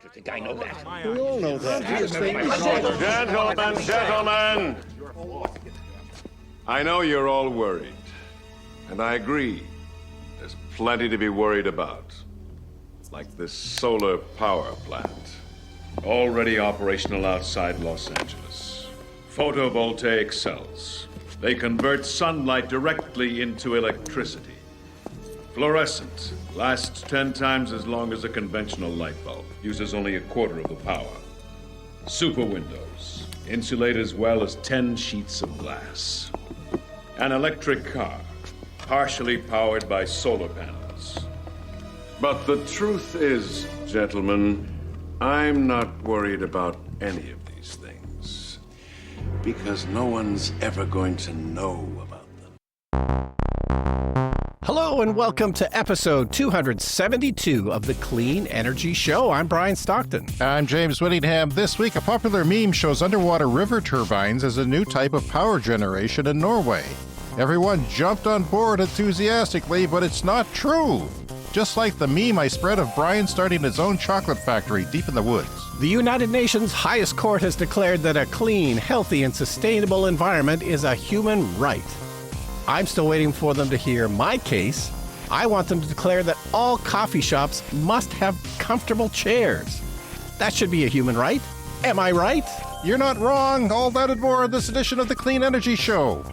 think I know that. We all know that. Gentlemen! I know you're all worried, and I agree. There's plenty to be worried about. Like this solar power plant, already operational outside Los Angeles. Photovoltaic cells. They convert sunlight directly into electricity. Fluorescent. Lasts 10 times as long as a conventional light bulb. Uses only a quarter of the power. Super windows. Insulate as well as 10 sheets of glass. An electric car. Partially powered by solar panels. But the truth is, gentlemen, I'm not worried about any of these things. Because no one's ever going to know about them. Hello and welcome to episode 272 of the Clean Energy Show. I'm Brian Stockton. I'm James Whittingham. This week, a popular meme shows underwater river turbines as a new type of power generation in Norway. Everyone jumped on board enthusiastically, but it's not true. Just like the meme I spread of Brian starting his own chocolate factory deep in the woods. The United Nations highest court has declared that a clean, healthy, and sustainable environment is a human right. I'm still waiting for them to hear my case. I want them to declare that all coffee shops must have comfortable chairs. That should be a human right. Am I right? You're not wrong. All that and more in this edition of the Clean Energy Show.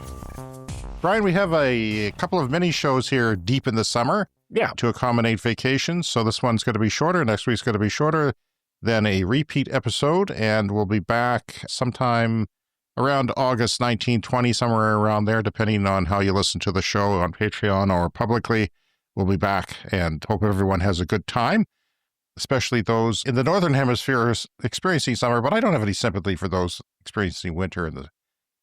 Brian, we have a couple of mini shows here deep in the summer. Yeah. To accommodate vacations. So this one's going to be shorter. Next week's going to be shorter than a repeat episode. And we'll be back sometime around August 19, 20, somewhere around there, depending on how you listen to the show on Patreon or publicly. We'll be back and hope everyone has a good time, especially those in the Northern Hemisphere experiencing summer. But I don't have any sympathy for those experiencing winter in the,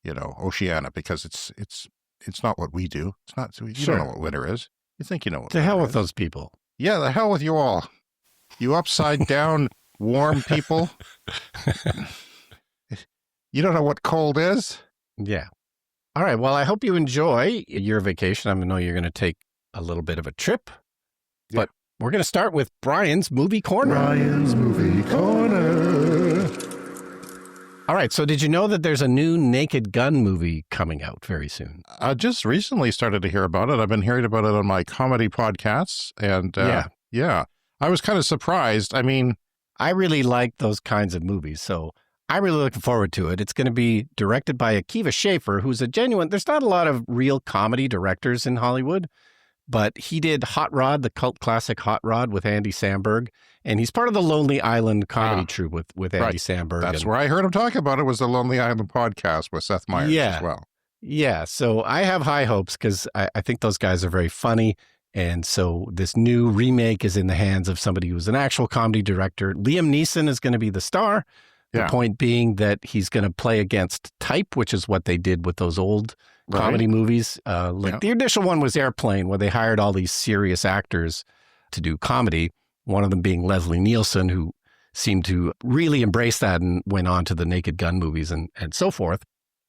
Oceania, because it's not what we do. It's not, you Sure. don't know what winter is. You think you know what To hell winter with is. those people. Yeah, the hell with you all. You upside down, warm people. You don't know what cold is? Yeah. All right. Well, I hope you enjoy your vacation. I know you're going to take a little bit of a trip, but we're going to start with Brian's Movie Corner. Brian's Movie Corner. All right. So did you know that there's a new Naked Gun movie coming out very soon? I just recently started to hear about it. I've been hearing about it on my comedy podcasts. And yeah, I was kind of surprised. I mean, I really like those kinds of movies. So I'm really looking forward to it. It's going to be directed by Akiva Schaffer, who's there's not a lot of real comedy directors in Hollywood, but he did Hot Rod, the cult classic Hot Rod with Andy Samberg. And he's part of the Lonely Island comedy troupe with Andy Samberg. That's where I heard him talk about it, was the Lonely Island podcast with Seth Meyers as well. Yeah. So I have high hopes because I think those guys are very funny. And so this new remake is in the hands of somebody who's an actual comedy director. Liam Neeson is going to be the star. The point being that he's going to play against type, which is what they did with those old comedy movies. The initial one was Airplane, where they hired all these serious actors to do comedy, one of them being Leslie Nielsen, who seemed to really embrace that and went on to the Naked Gun movies and so forth.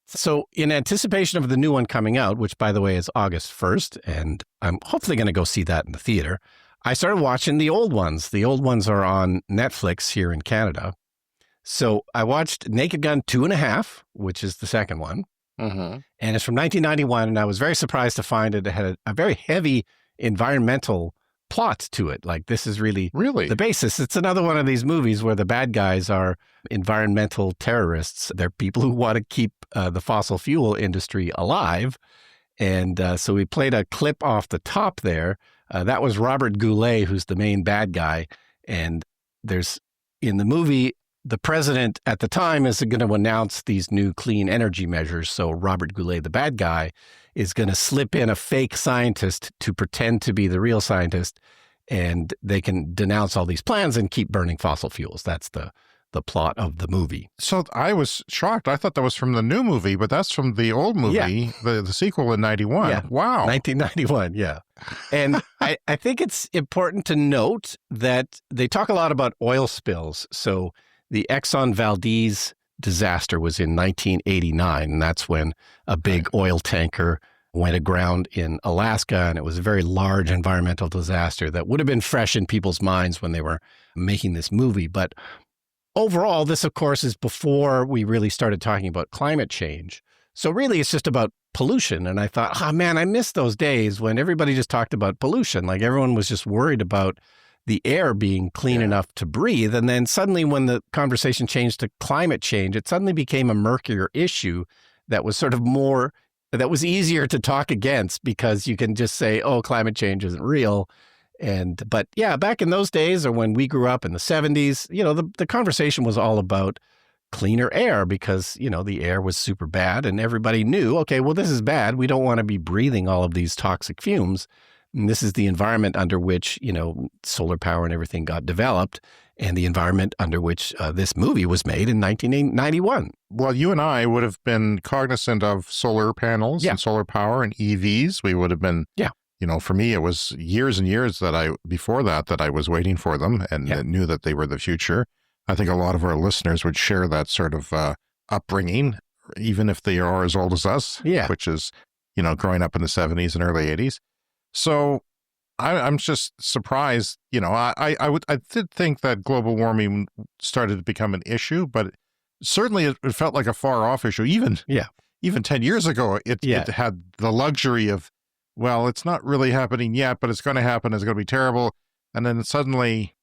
So in anticipation of the new one coming out, which, by the way, is August 1st, and I'm hopefully going to go see that in the theater, I started watching the old ones. The old ones are on Netflix here in Canada. So I watched Naked Gun 2.5, which is the second one. Mm-hmm. And it's from 1991, and I was very surprised to find it had a very heavy environmental plot to it. Like, this is really the basis. It's another one of these movies where the bad guys are environmental terrorists. They're people who want to keep the fossil fuel industry alive. And so we played a clip off the top there. That was Robert Goulet, who's the main bad guy. And in the movie, the president at the time is going to announce these new clean energy measures. So Robert Goulet, the bad guy, is going to slip in a fake scientist to pretend to be the real scientist, and they can denounce all these plans and keep burning fossil fuels. That's the plot of the movie. So I was shocked. I thought that was from the new movie, but that's from the old movie, the sequel in 91. Yeah. Wow. 1991, yeah. And I think it's important to note that they talk a lot about oil spills. So the Exxon Valdez disaster was in 1989, and that's when a big oil tanker went aground in Alaska, and it was a very large environmental disaster that would have been fresh in people's minds when they were making this movie. But overall, this, of course, is before we really started talking about climate change. So really, it's just about pollution. And I thought, oh, man, I miss those days when everybody just talked about pollution. Like everyone was just worried about the air being clean enough to breathe. And then suddenly when the conversation changed to climate change, it suddenly became a murkier issue that was sort of more, that was easier to talk against because you can just say, oh, climate change isn't real. But yeah, back in those days or when we grew up in the 70s, the conversation was all about cleaner air because, the air was super bad and everybody knew, okay, well, this is bad. We don't want to be breathing all of these toxic fumes. And this is the environment under which, solar power and everything got developed and the environment under which this movie was made in 1991. Well, you and I would have been cognizant of solar panels and solar power and EVs. We would have been, for me, it was years and years before that I was waiting for them and knew that they were the future. I think a lot of our listeners would share that sort of upbringing, even if they are as old as us, which is, growing up in the 70s and early 80s. So I'm just surprised, I did think that global warming started to become an issue, but certainly it felt like a far off issue. Even 10 years ago, it had the luxury of, well, it's not really happening yet, but it's going to happen. It's going to be terrible. And then suddenly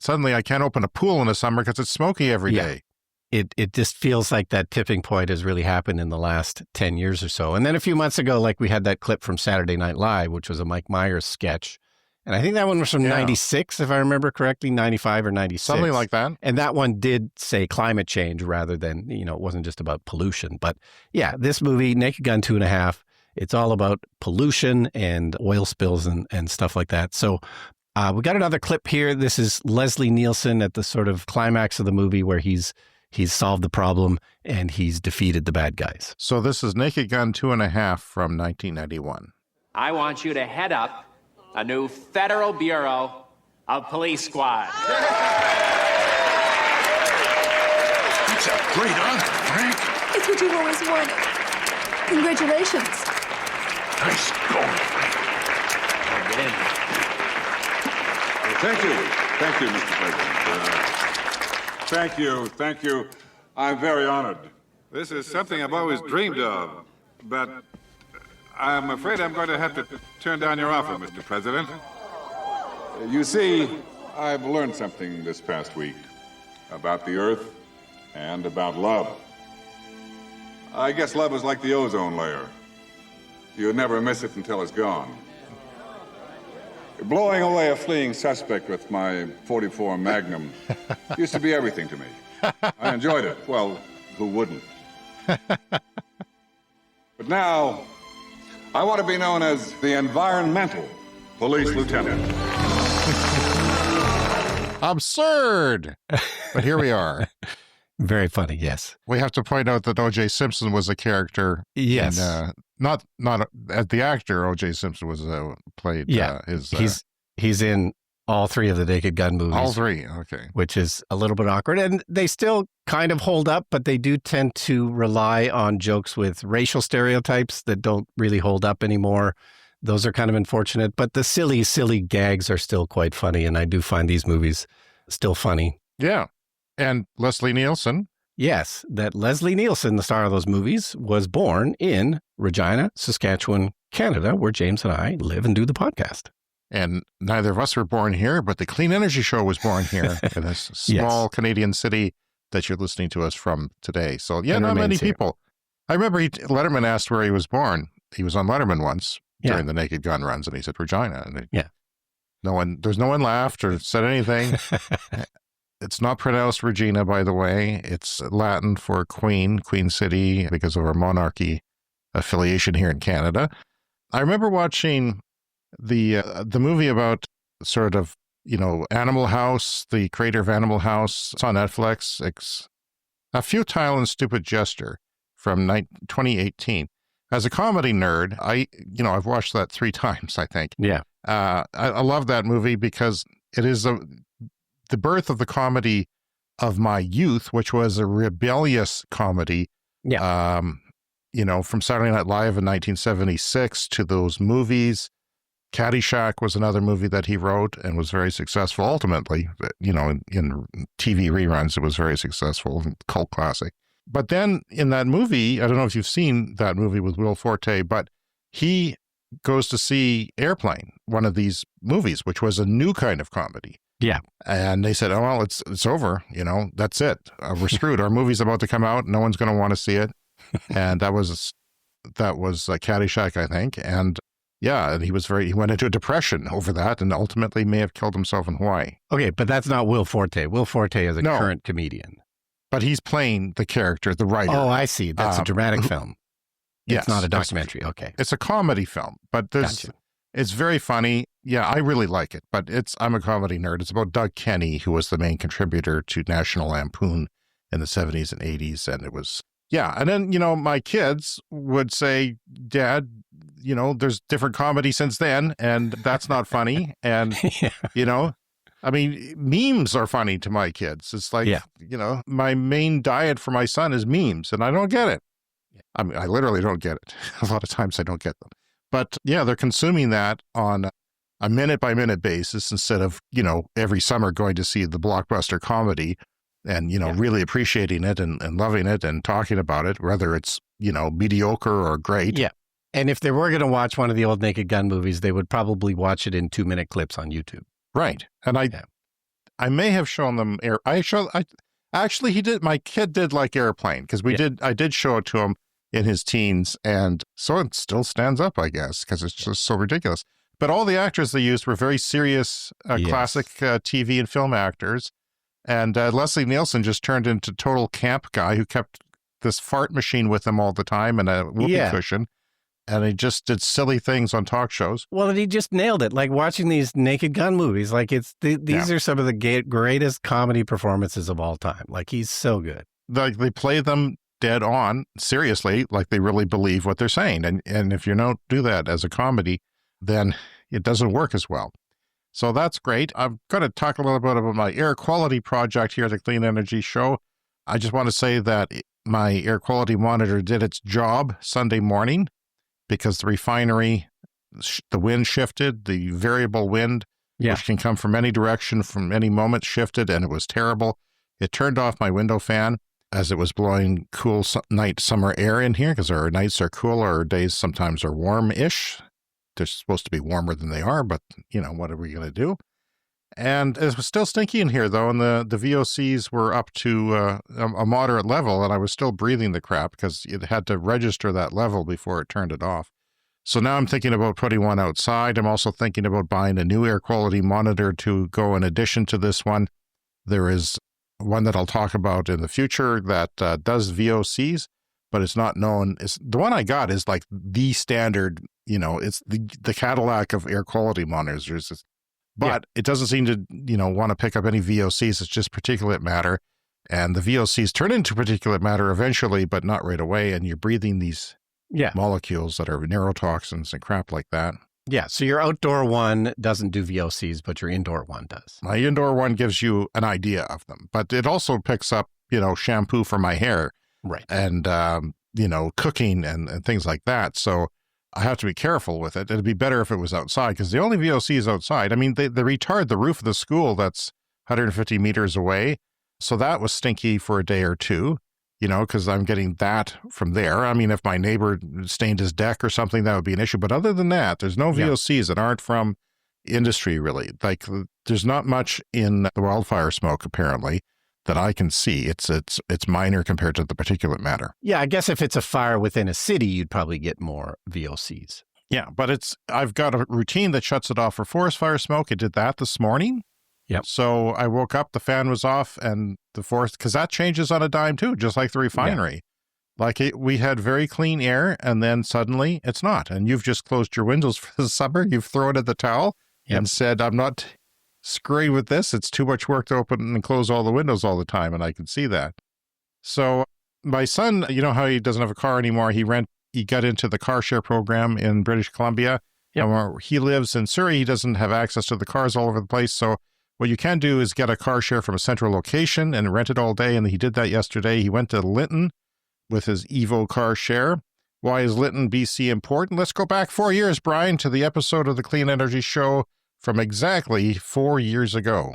I can't open a pool in the summer because it's smoky every day. It just feels like that tipping point has really happened in the last 10 years or so. And then a few months ago, like we had that clip from Saturday Night Live, which was a Mike Myers sketch. And I think that one was from 96, if I remember correctly, 95 or 96. Something like that. And that one did say climate change rather than, it wasn't just about pollution. But yeah, this movie, Naked Gun 2.5, it's all about pollution and oil spills and stuff like that. So we got another clip here. This is Leslie Nielsen at the sort of climax of the movie where he's solved the problem and he's defeated the bad guys. So this is Naked Gun 2.5 from 1991. I want you to head up a new Federal Bureau of Police Squad. That's a great honor, Frank. It's what you've always wanted. Congratulations. Nice going, Frank. Get in here. Thank you. Thank you, Mr. President. Thank you. I'm very honored. This is something I've always dreamed of, but I'm afraid I'm going to have to turn down your offer, Mr. President. You see, I've learned something this past week about the Earth and about love. I guess love is like the ozone layer. You never miss it until it's gone. Blowing away a fleeing suspect with my .44 Magnum used to be everything to me. I enjoyed it. Well, who wouldn't? But now, I want to be known as the Environmental Police Lieutenant. Absurd! But here we are. Very funny, yes. We have to point out that O.J. Simpson was a character. Yes. Not as the actor, O.J. Simpson was played. He's in all three of the Naked Gun movies. All three, okay. Which is a little bit awkward. And they still kind of hold up, but they do tend to rely on jokes with racial stereotypes that don't really hold up anymore. Those are kind of unfortunate, but the silly, silly gags are still quite funny. And I do find these movies still funny. Yeah. And Leslie Nielsen. Yes, that Leslie Nielsen, the star of those movies, was born in Regina, Saskatchewan, Canada, where James and I live and do the podcast. And neither of us were born here, but the Clean Energy Show was born here in this small Canadian city that you're listening to us from today. So, yeah, not many people. I remember Letterman asked where he was born. He was on Letterman once during the Naked Gun runs, and he said Regina. And no one laughed or said anything. It's not pronounced Regina, by the way. It's Latin for Queen City, because of our monarchy affiliation here in Canada. I remember watching the movie about sort of, Animal House, the creator of Animal House. It's on Netflix. It's A Futile and Stupid Gesture from 2018. As a comedy nerd, I've watched that 3 times, I think. Yeah. I love that movie because it is the birth of the comedy of my youth, which was a rebellious comedy. Yeah. from Saturday Night Live in 1976 to those movies. Caddyshack was another movie that he wrote and was very successful. Ultimately, in TV reruns, it was very successful, cult classic. But then in that movie, I don't know if you've seen that movie with Will Forte, but he goes to see Airplane, one of these movies, which was a new kind of comedy. Yeah. And they said, oh, well, it's over. That's it. We're screwed. Our movie's about to come out. No one's going to want to see it. And that was Caddyshack, I think. And yeah, and he went into a depression over that and ultimately may have killed himself in Hawaii. Okay, but that's not Will Forte. Will Forte is a current comedian. But he's playing the character, the writer. Oh, I see. That's a dramatic film. Yes, it's not a documentary. Okay. It's a comedy film, but it's very funny. Yeah, I really like it, but I'm a comedy nerd. It's about Doug Kenny, who was the main contributor to National Lampoon in the 70s and 80s. And it was, yeah. And then, my kids would say, Dad, there's different comedy since then, and that's not funny. And, I mean, memes are funny to my kids. It's like, my main diet for my son is memes, and I don't get it. I mean, I literally don't get it. A lot of times I don't get them. But yeah, they're consuming that on a minute by minute basis instead of, every summer going to see the blockbuster comedy and, really appreciating it and loving it and talking about it, whether it's, mediocre or great. Yeah. And if they were going to watch one of the old Naked Gun movies, they would probably watch it in 2-minute clips on YouTube. Right. And I may have shown them actually he did, my kid did like Airplane because I did show it to him in his teens. And so it still stands up, I guess, because it's just so ridiculous. But all the actors they used were very serious, classic TV and film actors. And Leslie Nielsen just turned into total camp guy who kept this fart machine with him all the time and a whoopee cushion. And he just did silly things on talk shows. Well, and he just nailed it. Like watching these Naked Gun movies, like these are some of the greatest comedy performances of all time. Like he's so good. Like they play them dead on, seriously, like they really believe what they're saying. And if you don't do that as a comedy, then it doesn't work as well. So that's great. I'm going to talk a little bit about my air quality project here at the Clean Energy Show. I just want to say that my air quality monitor did its job Sunday morning because the refinery, the wind shifted, the variable wind, which can come from any direction, from any moment, shifted, and it was terrible. It turned off my window fan as it was blowing cool night summer air in here because our nights are cool, our days sometimes are warm-ish. They're supposed to be warmer than they are, but, what are we going to do? And it was still stinky in here, though, and the VOCs were up to a moderate level, and I was still breathing the crap because it had to register that level before it turned it off. So now I'm thinking about putting one outside. I'm also thinking about buying a new air quality monitor to go in addition to this one. There is one that I'll talk about in the future that does VOCs, but it's not known. The one I got is like the standard, it's the Cadillac of air quality monitors. But it doesn't seem to, want to pick up any VOCs. It's just particulate matter. And the VOCs turn into particulate matter eventually, but not right away. And you're breathing these molecules that are neurotoxins and crap like that. Yeah. So your outdoor one doesn't do VOCs, but your indoor one does. My indoor one gives you an idea of them, but it also picks up, shampoo for my hair. Right. And, cooking and things like that. So I have to be careful with it. It'd be better if it was outside because the only VOC is outside. I mean, they retard the roof of the school that's 150 meters away. So that was stinky for a day or two, because I'm getting that from there. I mean, if my neighbor stained his deck or something, that would be an issue. But other than that, there's no VOCs that aren't from industry, really. Like there's not much in the wildfire smoke, apparently, that I can see. It's minor compared to the particulate matter. Yeah, I guess if it's a fire within a city, you'd probably get more VOCs. Yeah, but I've got a routine that shuts it off for forest fire smoke. I did that this morning. Yep. So I woke up, the fan was off, and the forest, because that changes on a dime too, just like the refinery. Yeah. Like we had very clean air, and then suddenly it's not. And you've just closed your windows for the summer. You've thrown in the towel and said, I'm not screwing with this. It's too much work to open and close all the windows all the time, and I can see that. So my son, how he doesn't have a car anymore. He got into the car share program in British Columbia. Yep. And where he lives in Surrey, he doesn't have access to the cars all over the place. So what you can do is get a car share from a central location and rent it all day. And he did that yesterday. He went to Lytton with his Evo car share. Why is Lytton, BC important? Let's go back 4 years, Brian, to the episode of the Clean Energy Show from exactly 4 years ago.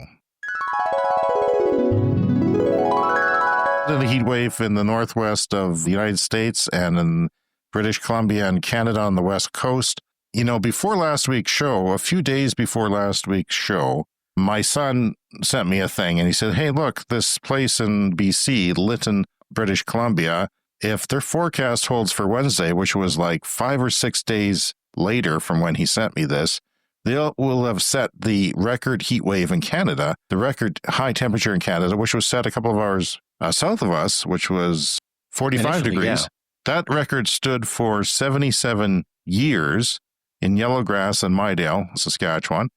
The heat wave in the northwest of the United States and in British Columbia and Canada on the west coast. Before last week's show, a few days before last week's show, my son sent me a thing and he said, hey, look, this place in BC, Lytton, British Columbia, if their forecast holds for Wednesday, which was like 5 or 6 days later from when he sent me this, they will have set the record heat wave in Canada, the record high temperature in Canada, which was set a couple of hours south of us, which was 45 degrees. Yeah. That record stood for 77 years in Yellowgrass and Midale, Saskatchewan.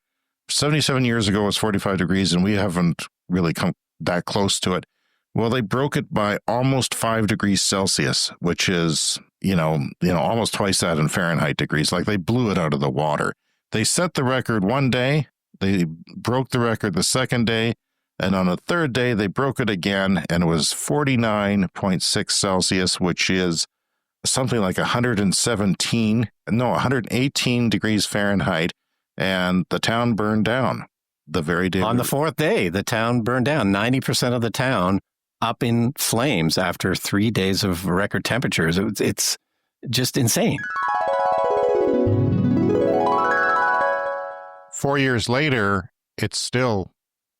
77 years ago was 45 degrees, and we haven't really come that close to it. Well, they broke it by almost 5 degrees Celsius, which is, almost twice that in Fahrenheit degrees. Like they blew it out of the water. They set the record one day, they broke the record the second day, and on the third day, they broke it again, and it was 49.6 Celsius, which is something like 118 degrees Fahrenheit, and the town burned down the very day. On the fourth day, the town burned down. 90% of the town up in flames after 3 days of record temperatures. It's just insane. 4 years later, it's still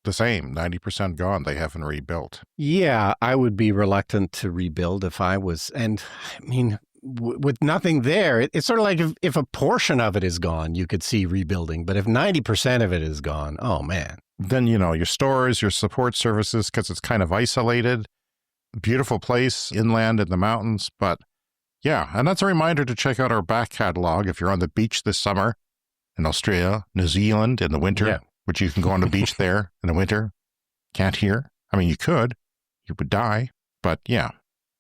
the same, 90% gone. They haven't rebuilt. Yeah, I would be reluctant to rebuild if I was. And I mean, with nothing there, it's sort of like if a portion of it is gone, you could see rebuilding. But if 90% of it is gone, oh, man. Then, your stores, your support services, because it's kind of isolated. Beautiful place, inland in the mountains. But yeah, and that's a reminder to check out our back catalog if you're on the beach this summer. In Australia, New Zealand in the winter, which you can go on the beach there in the winter. Can't hear. I mean, you could. You would die. But yeah,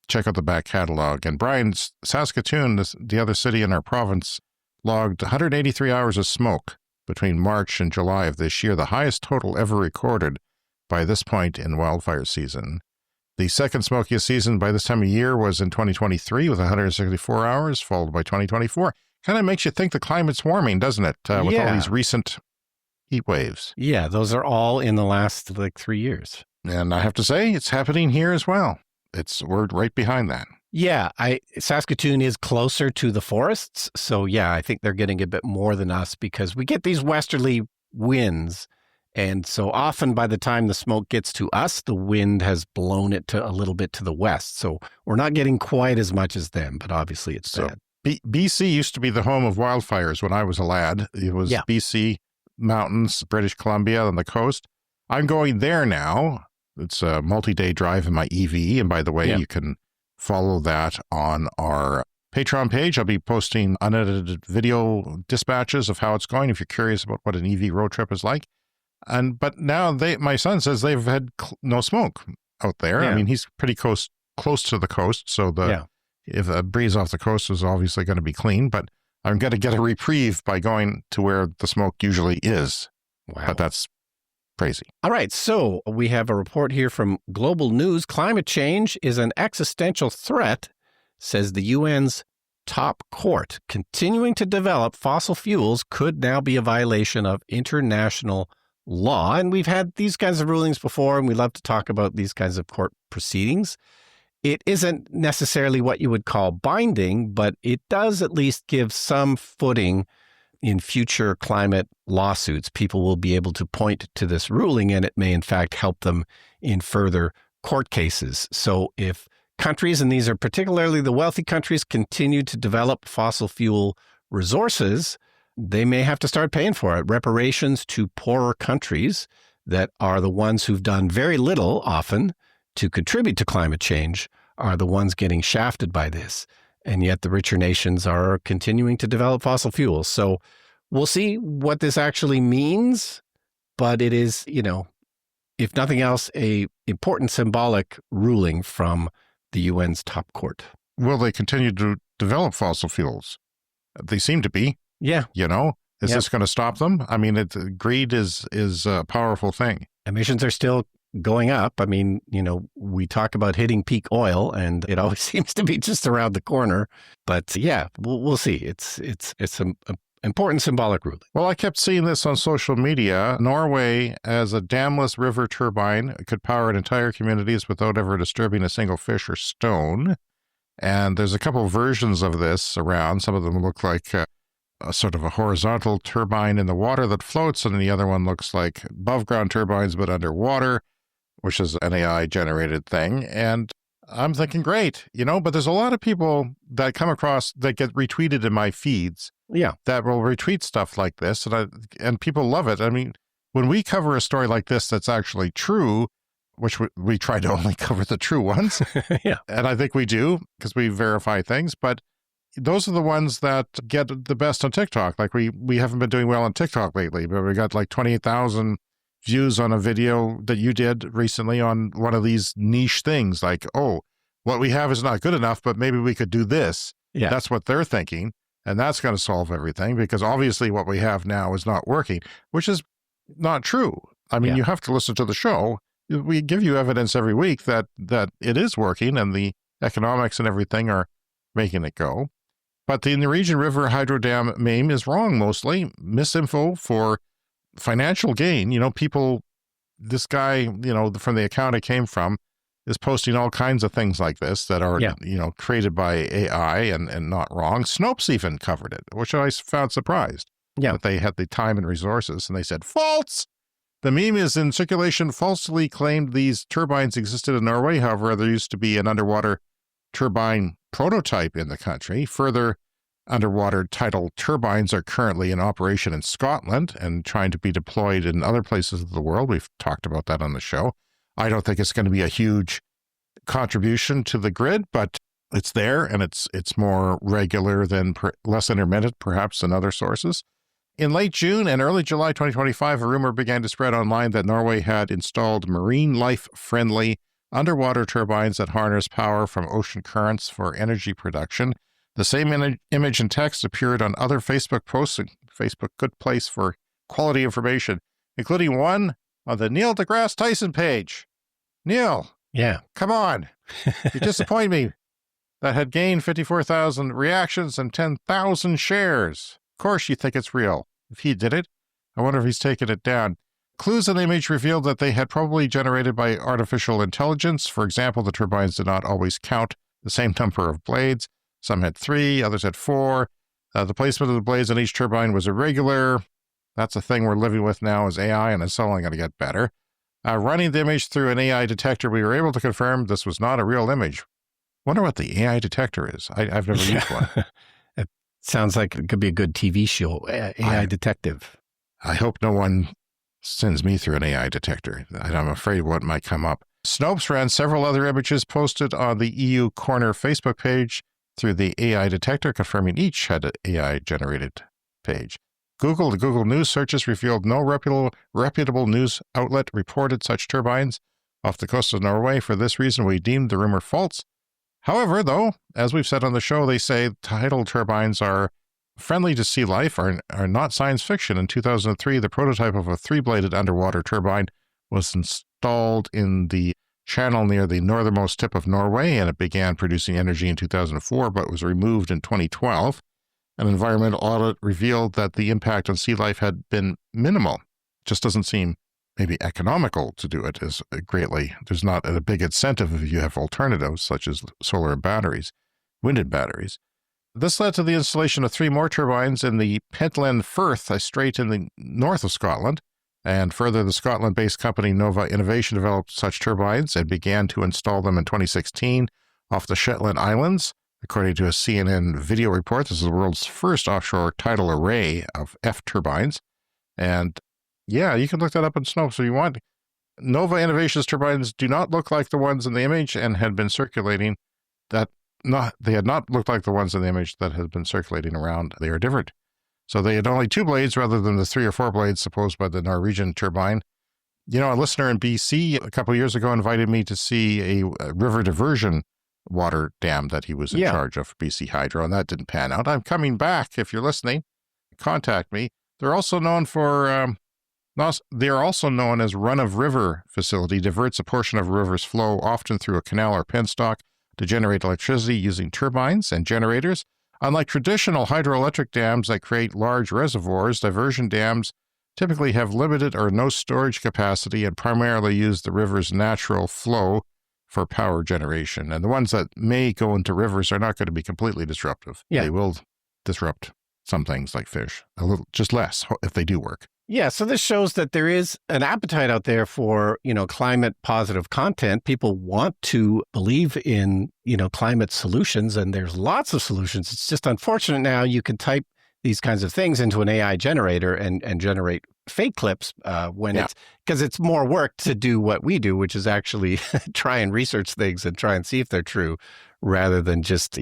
check out the back catalog. And Brian's Saskatoon, the other city in our province, logged 183 hours of smoke between March and July of this year, the highest total ever recorded by this point in wildfire season. The second smokiest season by this time of year was in 2023 with 164 hours, followed by 2024. Kind of makes you think the climate's warming, doesn't it? With all these recent heat waves. Yeah, those are all in the last 3 years. And I have to say, it's happening here as well. We're right behind that. Yeah, Saskatoon is closer to the forests. So yeah, I think they're getting a bit more than us because we get these westerly winds. And so often by the time the smoke gets to us, the wind has blown it to a little bit to the west. So we're not getting quite as much as them, but obviously it's bad. BC used to be the home of wildfires when I was a lad. It was BC mountains, British Columbia on the coast. I'm going there now. It's a multi-day drive in my EV. And by the way, you can follow that on our Patreon page. I'll be posting unedited video dispatches of how it's going if you're curious about what an EV road trip is like. But now my son says they've had no smoke out there. I mean, he's pretty close to the coast. So if a breeze off the coast is obviously going to be clean, but I'm going to get a reprieve by going to where the smoke usually is. Wow. But that's crazy. All right. So we have a report here from Global News. Climate change is an existential threat, says the UN's top court. Continuing to develop fossil fuels could now be a violation of international law. And we've had these kinds of rulings before, and we love to talk about these kinds of court proceedings. It isn't necessarily what you would call binding, but it does at least give some footing in future climate lawsuits. People will be able to point to this ruling, and it may in fact help them in further court cases. So if countries, and these are particularly the wealthy countries, continue to develop fossil fuel resources, they may have to start paying for it. Reparations to poorer countries that are the ones who've done very little often to contribute to climate change are the ones getting shafted by this. And yet the richer nations are continuing to develop fossil fuels. So we'll see what this actually means. But it is, if nothing else, a important symbolic ruling from the UN's top court. Will they continue to develop fossil fuels? They seem to be. Yeah. Is this going to stop them? I mean, greed is a powerful thing. Emissions are still going up. I mean, we talk about hitting peak oil, and it always seems to be just around the corner. But yeah, we'll see. It's an important symbolic ruling. Well, I kept seeing this on social media. Norway, as a damless river turbine, could power entire communities without ever disturbing a single fish or stone. And there's a couple of versions of this around. Some of them look like a sort of a horizontal turbine in the water that floats, and the other one looks like above ground turbines but underwater, which is an AI-generated thing. And I'm thinking, great, but there's a lot of people that come across that get retweeted in my feeds. Yeah. That will retweet stuff like this, and people love it. I mean, when we cover a story like this that's actually true, which we try to only cover the true ones. Yeah. And I think we do because we verify things, but those are the ones that get the best on TikTok. Like we haven't been doing well on TikTok lately, but we got like 28,000 views on a video that you did recently on one of these niche things. Like, oh, what we have is not good enough, but maybe we could do this. Yeah. That's what they're thinking. And that's going to solve everything because obviously what we have now is not working, which is not true. I mean, you have to listen to the show. We give you evidence every week that it is working and the economics and everything are making it go. But the Norwegian River Hydro Dam meme is wrong mostly. Misinfo for financial gain. People, this guy, from the account it came from, is posting all kinds of things like this that are, created by AI and not wrong. Snopes even covered it, which I found surprised. Yeah. That they had the time and resources, and they said, false! The meme is in circulation falsely claimed these turbines existed in Norway. However, there used to be an underwater turbine prototype in the country. Further, underwater tidal turbines are currently in operation in Scotland and trying to be deployed in other places of the world. We've talked about that on the show. I don't think it's going to be a huge contribution to the grid, but it's there and it's more regular than less intermittent, perhaps, than other sources. In late June and early July 2025, a rumor began to spread online that Norway had installed marine life-friendly underwater turbines that harness power from ocean currents for energy production. The same image and text appeared on other Facebook posts. Facebook, good place for quality information, including one on the Neil deGrasse Tyson page. Neil, Yeah. come on. You disappoint me. That had gained 54,000 reactions and 10,000 shares. Of course you think it's real. If he did it, I wonder if he's taken it down. Clues in the image revealed that they had probably generated by artificial intelligence. For example, the turbines did not always count the same number of blades. Some had 3, others had 4. The placement of the blades on each turbine was irregular. That's a thing we're living with now as AI, and it's only going to get better. Running the image through an AI detector, we were able to confirm this was not a real image. Wonder what the AI detector is. I've never used one. It sounds like it could be a good TV show, AI Detective. I hope no one sends me through an AI detector. I'm afraid what might come up. Snopes ran several other images posted on the EU Corner Facebook page through the AI detector, confirming each had an AI-generated page. The Google News searches revealed no reputable news outlet reported such turbines off the coast of Norway. For this reason, we deemed the rumor false. However, though, as we've said on the show, they say tidal turbines are friendly to sea life, are not science fiction. In 2003, the prototype of a 3-bladed underwater turbine was installed in the channel near the northernmost tip of Norway, and it began producing energy in 2004, but was removed in 2012. An environmental audit revealed that the impact on sea life had been minimal. It just doesn't seem maybe economical to do it as greatly. There's not a big incentive if you have alternatives such as solar batteries, winded batteries. This led to the installation of 3 more turbines in the Pentland Firth, a strait in the north of Scotland. And further, the Scotland-based company Nova Innovation developed such turbines and began to install them in 2016 off the Shetland Islands. According to a CNN video report, this is the world's first offshore tidal array of F turbines. And yeah, you can look that up in Snopes if you want. Nova Innovation's turbines do not look like the ones in the image and had been circulating they had not looked like the ones in the image that had been circulating around. They are different. So they had only 2 blades rather than the 3 or 4 blades supposed by the Norwegian turbine. A listener in BC a couple of years ago invited me to see a river diversion water dam that he was in charge of, BC Hydro, and that didn't pan out. I'm coming back. If you're listening, contact me. They're also known for They are also known as run-of-river facility, diverts a portion of a river's flow, often through a canal or penstock, to generate electricity using turbines and generators. Unlike traditional hydroelectric dams that create large reservoirs, diversion dams typically have limited or no storage capacity and primarily use the river's natural flow for power generation. And the ones that may go into rivers are not going to be completely disruptive. Yeah. They will disrupt some things like fish, a little, just less if they do work. Yeah, so this shows that there is an appetite out there for, climate positive content. People want to believe in, climate solutions, and there's lots of solutions. It's just unfortunate now you can type these kinds of things into an AI generator and generate fake clips because it's more work to do what we do, which is actually try and research things and try and see if they're true rather than just,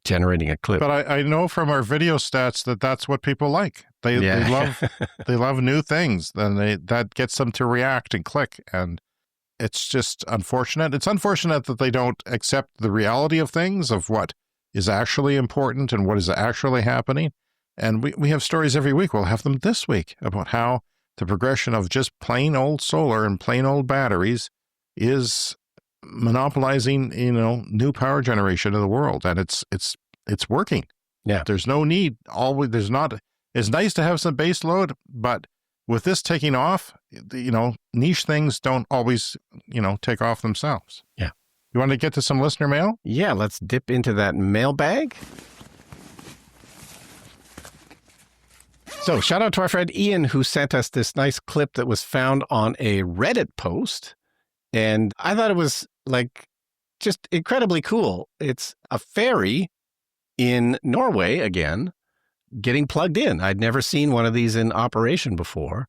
generating a clip. But I know from our video stats that that's what people like. They love new things. Then that gets them to react and click. And it's just unfortunate. It's unfortunate that they don't accept the reality of things, of what is actually important and what is actually happening. And we have stories every week. We'll have them this week about how the progression of just plain old solar and plain old batteries is monopolizing, new power generation in the world. And it's working. Yeah. There's no need. It's nice to have some base load, but with this taking off, niche things don't always, take off themselves. Yeah. You want to get to some listener mail? Yeah, let's dip into that mailbag. So shout out to our friend Ian, who sent us this nice clip that was found on a Reddit post. And I thought it was just incredibly cool. It's a ferry in Norway, again, getting plugged in. I'd never seen one of these in operation before.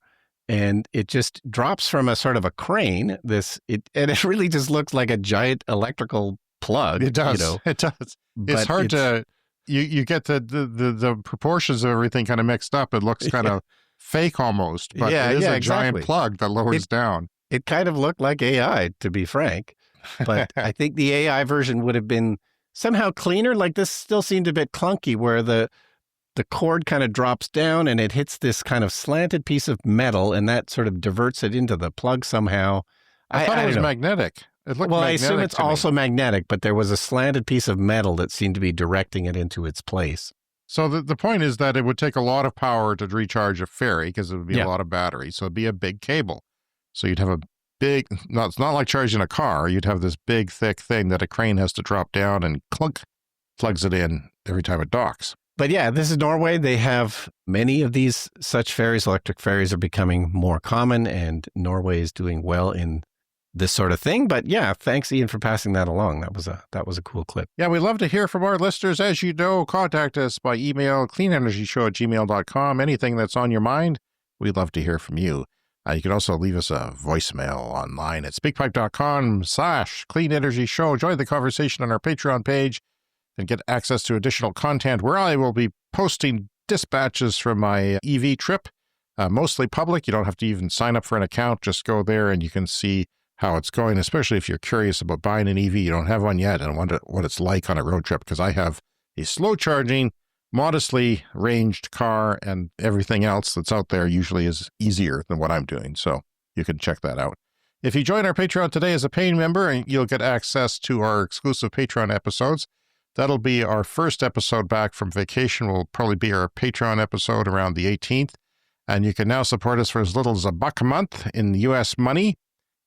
And it just drops from a sort of a crane. And it really just looks like a giant electrical plug. It does. It does. It's hard to... You get the proportions of everything kind of mixed up. It looks kind of fake almost, but it is a giant plug that lowers down. It kind of looked like AI, to be frank. But I think the AI version would have been somehow cleaner. Like this still seemed a bit clunky where the cord kind of drops down and it hits this kind of slanted piece of metal and that sort of diverts it into the plug somehow. I thought it was magnetic. It looked well, I magnetic assume it's also magnetic, but there was a slanted piece of metal that seemed to be directing it into its place. So the point is that it would take a lot of power to recharge a ferry because it would be a lot of battery. So it'd be a big cable. So you'd have a big, it's not like charging a car. You'd have this big, thick thing that a crane has to drop down and clunk, plugs it in every time it docks. But yeah, this is Norway. They have many of these such ferries. Electric ferries are becoming more common, and Norway is doing well in this sort of thing. But yeah, thanks, Ian, for passing that along. That was a cool clip. Yeah, we'd love to hear from our listeners. As you know, contact us by email, cleanenergyshow@gmail.com. Anything that's on your mind, we'd love to hear from you. You can also leave us a voicemail online at speakpipe.com/cleanenergyshow. Join the conversation on our Patreon page and get access to additional content where I will be posting dispatches from my EV trip, mostly public. You don't have to even sign up for an account. Just go there and you can see how it's going, especially if you're curious about buying an EV. You don't have one yet and wonder what it's like on a road trip, because I have a slow charging, modestly ranged car, and everything else that's out there usually is easier than what I'm doing. So you can check that out. If you join our Patreon today as a paying member, you'll get access to our exclusive Patreon episodes. That'll be our first episode back from vacation. Will probably be our Patreon episode around the 18th. And you can now support us for as little as $1 a month in U.S. money.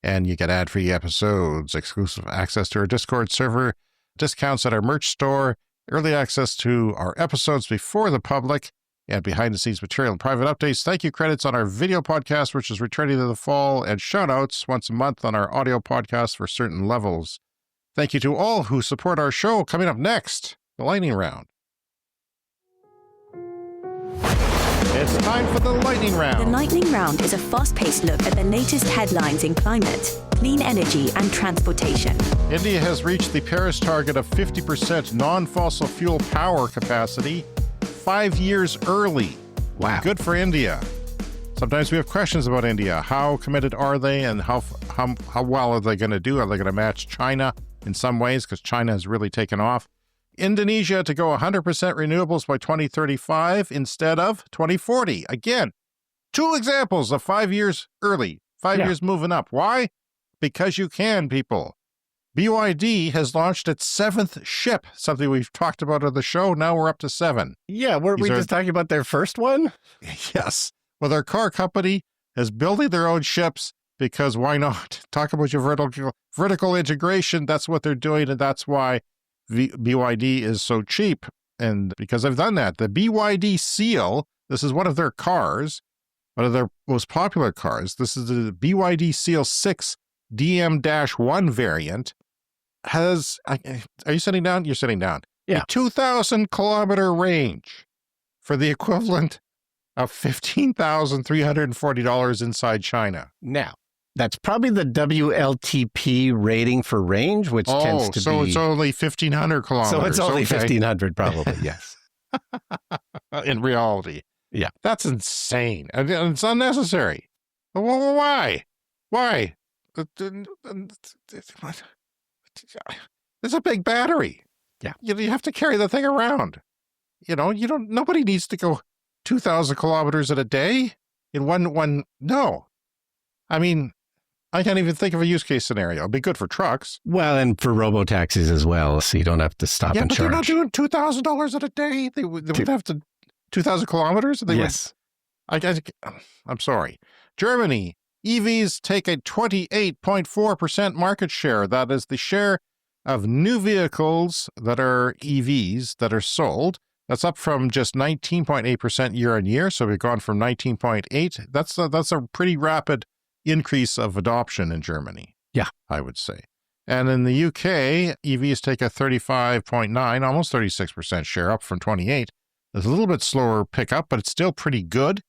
And you get ad-free episodes, exclusive access to our Discord server, discounts at our merch store, early access to our episodes before the public, and behind-the-scenes material and private updates. Thank you credits on our video podcast, which is returning to the fall, and shout-outs once a month on our audio podcast for certain levels. Thank you to all who support our show. Coming up next, the lightning round. It's time for the lightning round. The lightning round is a fast-paced look at the latest headlines in climate, clean energy, and transportation. India has reached the Paris target of 50% non-fossil fuel power capacity 5 years early. Wow. Good for India. Sometimes we have questions about India. How committed are they, and how well are they going to do? Are they going to match China in some ways, because China has really taken off? Indonesia to go 100% renewables by 2035 instead of 2040. Again, 2 examples of 5 years early, 5 years moving up. Why? Because you can, people. BYD has launched its 7th ship, something we've talked about on the show. Now we're up to 7. Yeah, weren't we just talking about their first one? Yes. Well, their car company is building their own ships because why not? Talk about your vertical integration. That's what they're doing, and that's why BYD is so cheap. And because I've done that, the BYD Seal, this is one of their cars, one of their most popular cars. This is the BYD Seal 6 DM-1 variant. Are you sitting down? You're sitting down. Yeah. A 2,000 kilometer range for the equivalent of $15,340 inside China. Now, that's probably the WLTP rating for range, which tends to so be... it's only 1,500 kilometers. So it's only 1,500 probably, yes. In reality. Yeah. That's insane. And it's unnecessary. Why? Why? It's a big battery. Yeah. You have to carry the thing around. Nobody needs to go 2,000 kilometers in a day in one. No. I mean, I can't even think of a use case scenario. It'd be good for trucks. Well, and for robo-taxis as well, so you don't have to stop and but charge. They're not doing $2,000 in a day. They would have to 2,000 kilometers. Yes. I'm sorry. Germany, EVs take a 28.4% market share. That is the share of new vehicles that are EVs that are sold. That's up from just 19.8% year on year. So we've gone from 19.8. That's a pretty rapid increase of adoption in Germany. Yeah, I would say. And in the UK, EVs take a 35.9, almost 36% share, up from 28. It's a little bit slower pickup, but it's still pretty good.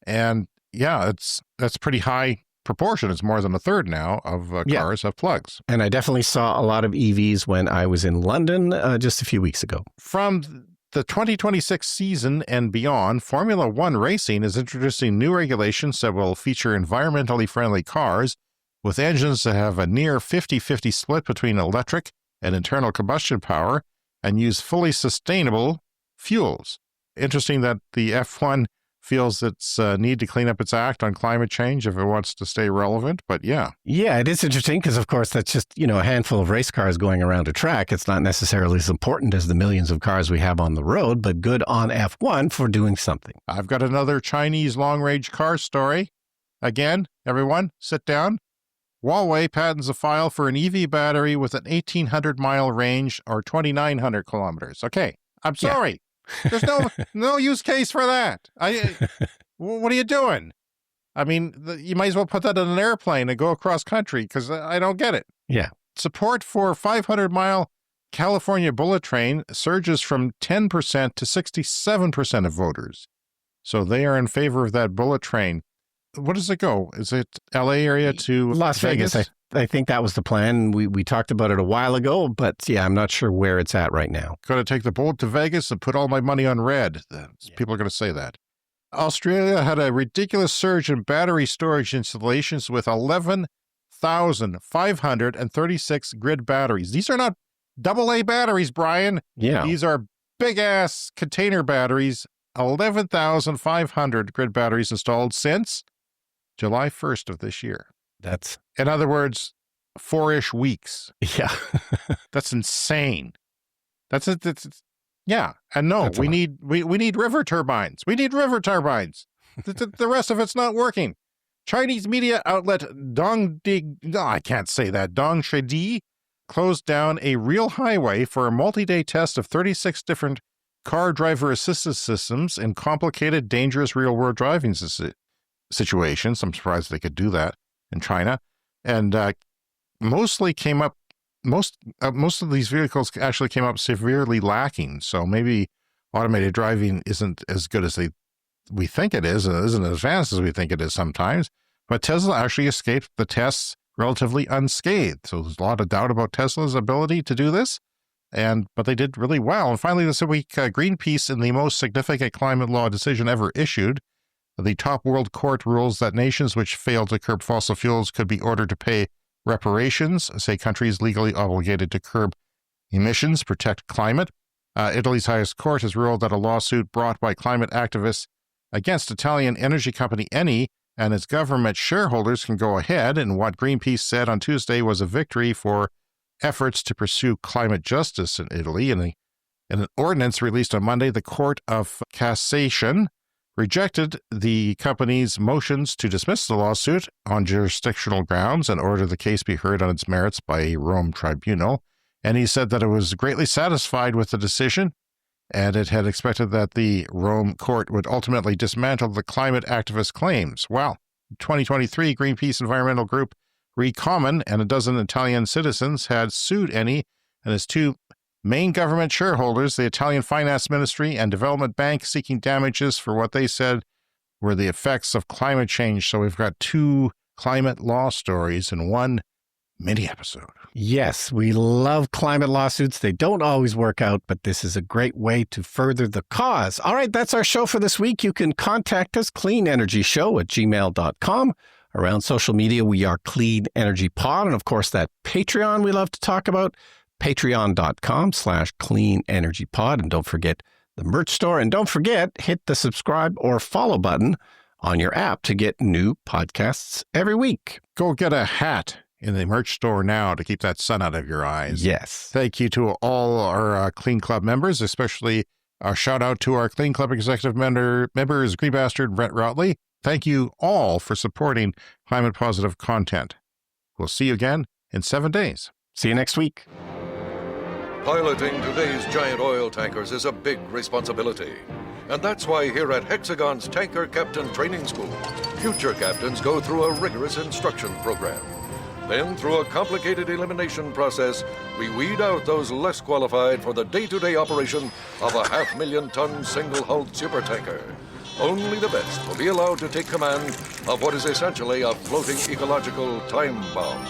And yeah, that's pretty high proportion. It's more than a third now of cars have plugs. And I definitely saw a lot of EVs when I was in London just a few weeks ago. From the 2026 season and beyond, Formula One Racing is introducing new regulations that will feature environmentally friendly cars with engines that have a near 50-50 split between electric and internal combustion power and use fully sustainable fuels. Interesting that the F1 feels its need to clean up its act on climate change if it wants to stay relevant, but yeah. Yeah, it is interesting because, of course, that's just, a handful of race cars going around a track. It's not necessarily as important as the millions of cars we have on the road, but good on F1 for doing something. I've got another Chinese long-range car story. Again, everyone, sit down. Huawei patents a file for an EV battery with an 1,800-mile range or 2,900 kilometers. Okay, I'm sorry. Yeah. There's no use case for that. What are you doing? I mean, you might as well put that in an airplane and go across country because I don't get it. Yeah. Support for 500-mile California bullet train surges from 10% to 67% of voters. So they are in favor of that bullet train. What does it go? Is it LA area to Las Vegas? I think that was the plan. We talked about it a while ago, but yeah, I'm not sure where it's at right now. Going to take the bullet to Vegas and put all my money on red. People are going to say that. Australia had a ridiculous surge in battery storage installations with 11,536 grid batteries. These are not AA batteries, Brian. Yeah. These are big-ass container batteries. 11,500 grid batteries installed since July 1st of this year. That's, in other words, 4-ish weeks. Yeah. That's insane. That's yeah. And no, we need river turbines. We need river turbines. The rest of it's not working. Chinese media outlet Dongshidi closed down a real highway for a multi-day test of 36 different car driver assistance systems in complicated, dangerous real-world driving situations. I'm surprised they could do that in China, and most of these vehicles actually came up severely lacking. So maybe automated driving isn't as good as we think it is, and isn't as advanced as we think it is sometimes. But Tesla actually escaped the tests relatively unscathed. So there's a lot of doubt about Tesla's ability to do this, but they did really well. And finally, this week, Greenpeace, in the most significant climate law decision ever issued, the top world court rules that nations which fail to curb fossil fuels could be ordered to pay reparations, say countries legally obligated to curb emissions, protect climate. Italy's highest court has ruled that a lawsuit brought by climate activists against Italian energy company Eni, and its government shareholders can go ahead in what Greenpeace said on Tuesday was a victory for efforts to pursue climate justice in Italy. In an ordinance released on Monday, the Court of Cassation rejected the company's motions to dismiss the lawsuit on jurisdictional grounds and order the case be heard on its merits by a Rome tribunal. And he said that it was greatly satisfied with the decision, and it had expected that the Rome court would ultimately dismantle the climate activist claims. Well, in 2023, Greenpeace environmental group Recommon and a dozen Italian citizens had sued Eni and its two main government shareholders, the Italian Finance Ministry and Development Bank, seeking damages for what they said were the effects of climate change. So we've got two climate law stories in one mini episode. Yes, we love climate lawsuits. They don't always work out, but this is a great way to further the cause. All right, that's our show for this week. You can contact us, cleanenergyshow@gmail.com. Around social media, we are Clean Energy Pod. And of course, that Patreon we love to talk about, patreon.com/Clean Energy Pod. And don't forget the merch store. And don't forget, hit the subscribe or follow button on your app to get new podcasts every week. Go get a hat in the merch store now to keep that sun out of your eyes. Yes. Thank you to all our Clean Club members, especially a shout out to our Clean Club executive members, Green Bastard, Brett Routley. Thank you all for supporting climate positive content. We'll see you again in 7 days. See you next week. Piloting today's giant oil tankers is a big responsibility. And that's why here at Hexagon's Tanker Captain Training School, future captains go through a rigorous instruction program. Then, through a complicated elimination process, we weed out those less qualified for the day-to-day operation of a 500,000-ton single-hulled supertanker. Only the best will be allowed to take command of what is essentially a floating ecological time bomb.